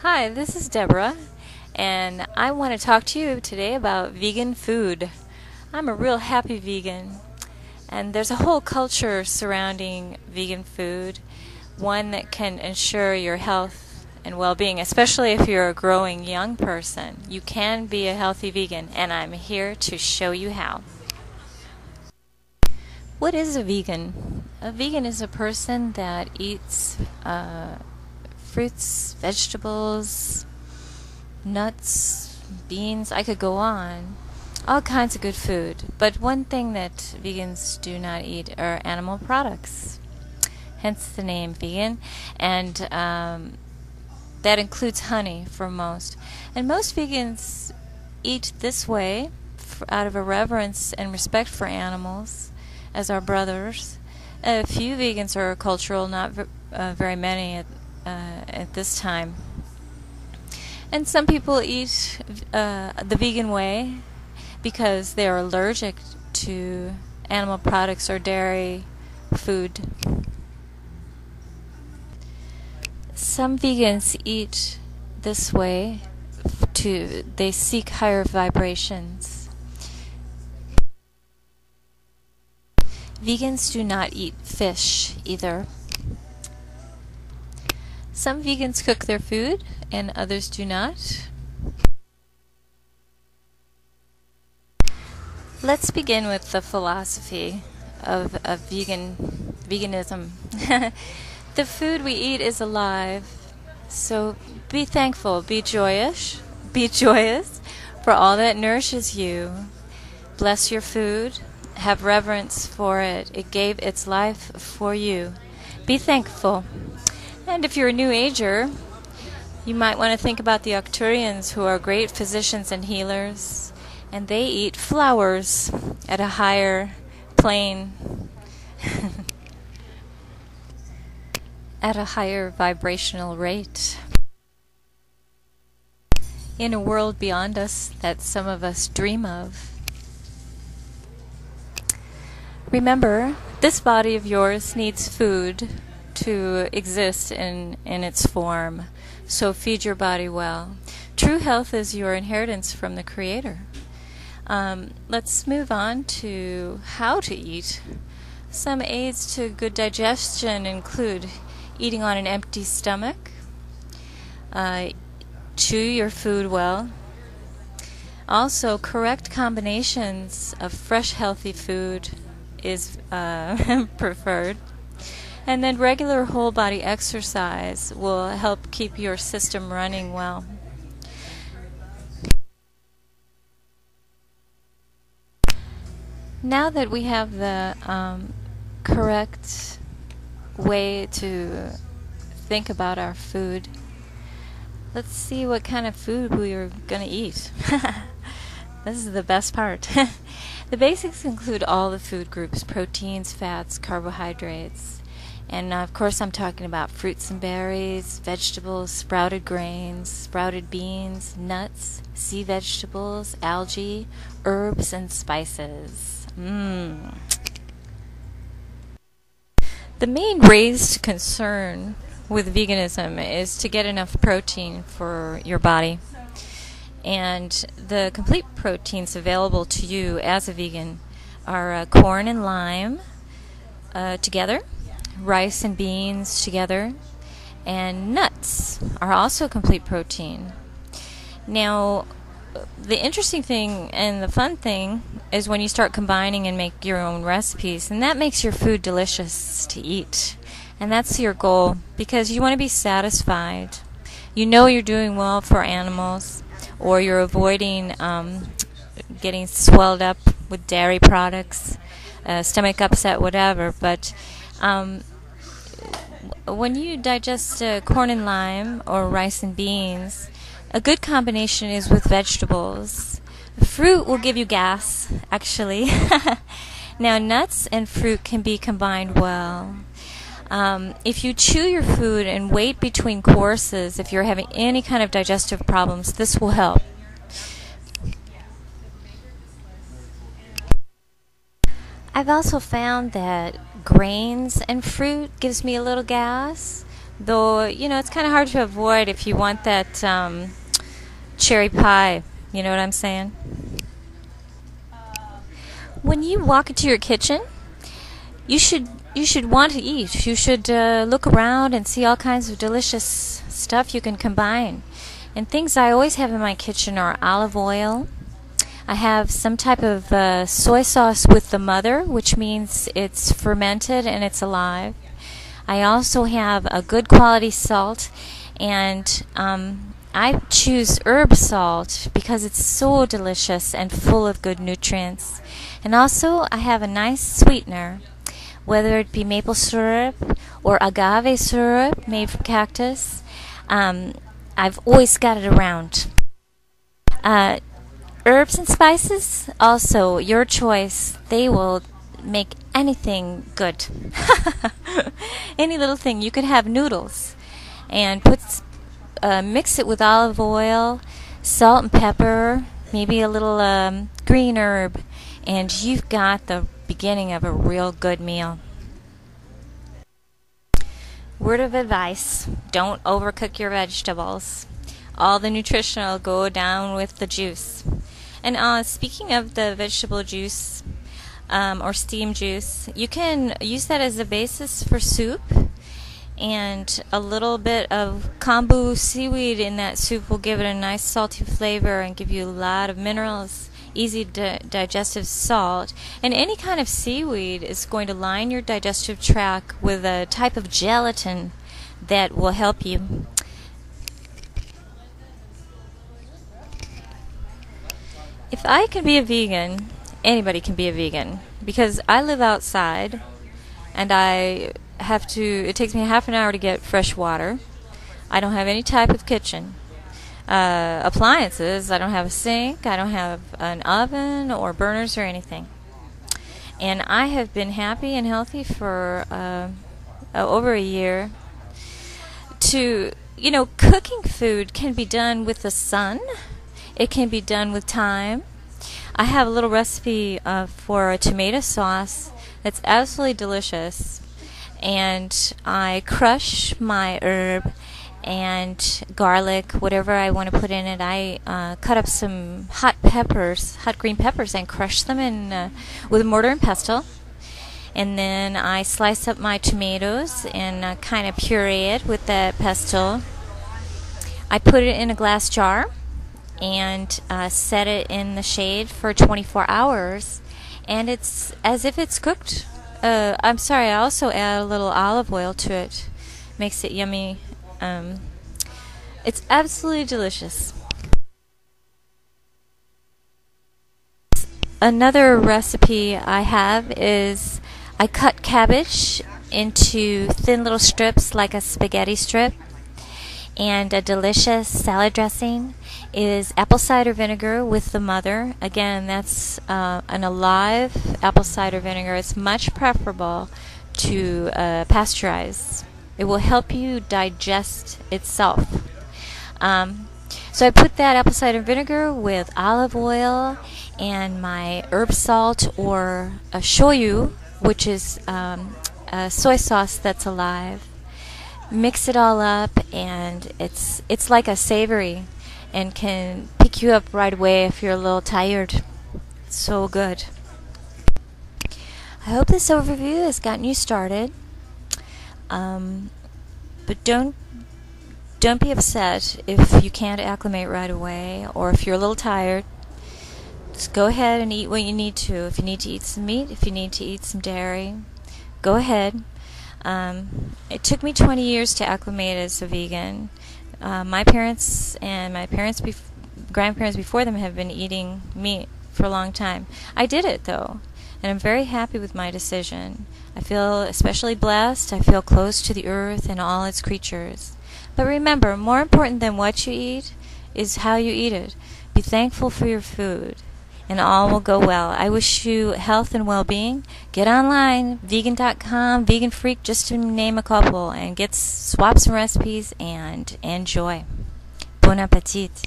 Hi, this is Deborah, and I want to talk to you today about vegan food. I'm a real happy vegan, and there's a whole culture surrounding vegan food, one that can ensure your health and well-being, especially if you're a growing young person. You can be a healthy vegan, and I'm here to show you how. What is a vegan? A vegan is a person that eats fruits, vegetables, nuts, beans. I could go on. All kinds of good food. But one thing that vegans do not eat are animal products. Hence the name vegan. And that includes honey for most. And most vegans eat this way out of a reverence and respect for animals as our brothers. A few vegans are cultural, not very many at this time. And some people eat the vegan way because they are allergic to animal products or dairy food. Some vegans eat this way they seek higher vibrations. Vegans do not eat fish either. Some vegans cook their food and others do not. Let's begin with the philosophy of veganism. The food we eat is alive, so be thankful, be joyous for all that nourishes you. Bless your food, have reverence for it. It gave its life for you. Be thankful. And if you're a New Ager, you might want to think about the Arcturians, who are great physicians and healers, and they eat flowers at a higher plane, at a higher vibrational rate. In a world beyond us that some of us dream of. Remember, this body of yours needs food to exist in its form, so feed your body well. True health is your inheritance from the Creator. Let's move on to how to eat. Some aids to good digestion include eating on an empty stomach, chew your food well, also correct combinations of fresh healthy food is preferred. And then regular whole body exercise will help keep your system running well. Now that we have the correct way to think about our food, let's see what kind of food we are going to eat. This is the best part. The basics include all the food groups: proteins, fats, carbohydrates. And of course I'm talking about fruits and berries, vegetables, sprouted grains, sprouted beans, nuts, sea vegetables, algae, herbs, and spices. The main raised concern with veganism is to get enough protein for your body. And the complete proteins available to you as a vegan are corn and lime together, rice and beans together, and nuts are also complete protein. Now, the interesting thing and the fun thing is when you start combining and make your own recipes, and that makes your food delicious to eat. And that's your goal, because you want to be satisfied. You know you're doing well for animals, or you're avoiding getting swelled up with dairy products, stomach upset, whatever. But when you digest corn and lime or rice and beans, a good combination is with vegetables. Fruit will give you gas, actually. Now, nuts and fruit can be combined well. If you chew your food and wait between courses, if you're having any kind of digestive problems, this will help. I've also found that grains and fruit gives me a little gas, Though, it's kind of hard to avoid if you want that cherry pie. You know what I'm saying? When you walk into your kitchen, you should want to eat. You should look around and see all kinds of delicious stuff you can combine. And things I always have in my kitchen are olive oil. I have some type of soy sauce with the mother, which means it's fermented and it's alive. I also have a good quality salt, and I choose herb salt because it's so delicious and full of good nutrients. And also I have a nice sweetener, whether it be maple syrup or agave syrup made from cactus. I've always got it around. Herbs and spices, also your choice. They will make anything good. Any little thing. You could have noodles and mix it with olive oil, salt and pepper, maybe a little green herb, and you've got the beginning of a real good meal. Word of advice: don't overcook your vegetables. All the nutrition will go down with the juice. And speaking of the vegetable juice, or steam juice, you can use that as a basis for soup, and a little bit of kombu seaweed in that soup will give it a nice salty flavor and give you a lot of minerals, easy digestive salt. And any kind of seaweed is going to line your digestive tract with a type of gelatin that will help you. If I can be a vegan, anybody can be a vegan, because I live outside and it takes me half an hour to get fresh water. I don't have any type of kitchen appliances. I don't have a sink. I don't have an oven or burners or anything. And I have been happy and healthy for over a year. Cooking food can be done with the sun. It can be done with time. I have a little recipe for a tomato sauce that's absolutely delicious. And I crush my herb and garlic, whatever I want to put in it. I cut up some hot green peppers, and crush them in with a mortar and pestle. And then I slice up my tomatoes and kind of puree it with that pestle. I put it in a glass jar and set it in the shade for 24 hours, and it's as if it's cooked. I also add a little olive oil to it. Makes it yummy. It's absolutely delicious. Another recipe I have is I cut cabbage into thin little strips like a spaghetti strip. And a delicious salad dressing is apple cider vinegar with the mother. Again, that's an alive apple cider vinegar. It's much preferable to pasteurize. It will help you digest itself. So I put that apple cider vinegar with olive oil and my herb salt, or a shoyu, which is a soy sauce that's alive. Mix it all up, and it's like a savory, and can pick you up right away if you're a little tired. It's so good. I hope this overview has gotten you started. But don't be upset if you can't acclimate right away, or if you're a little tired. Just go ahead and eat what you need to. If you need to eat some meat, if you need to eat some dairy, go ahead. It took me 20 years to acclimate as a vegan. My parents and my grandparents before them have been eating meat for a long time. I did it though, and I'm very happy with my decision. I feel especially blessed. I feel close to the earth and all its creatures. But remember, more important than what you eat is how you eat it. Be thankful for your food, and all will go well. I wish you health and well-being. Get online, vegan.com, Vegan Freak, just to name a couple, and swap some recipes and enjoy. Bon appetit.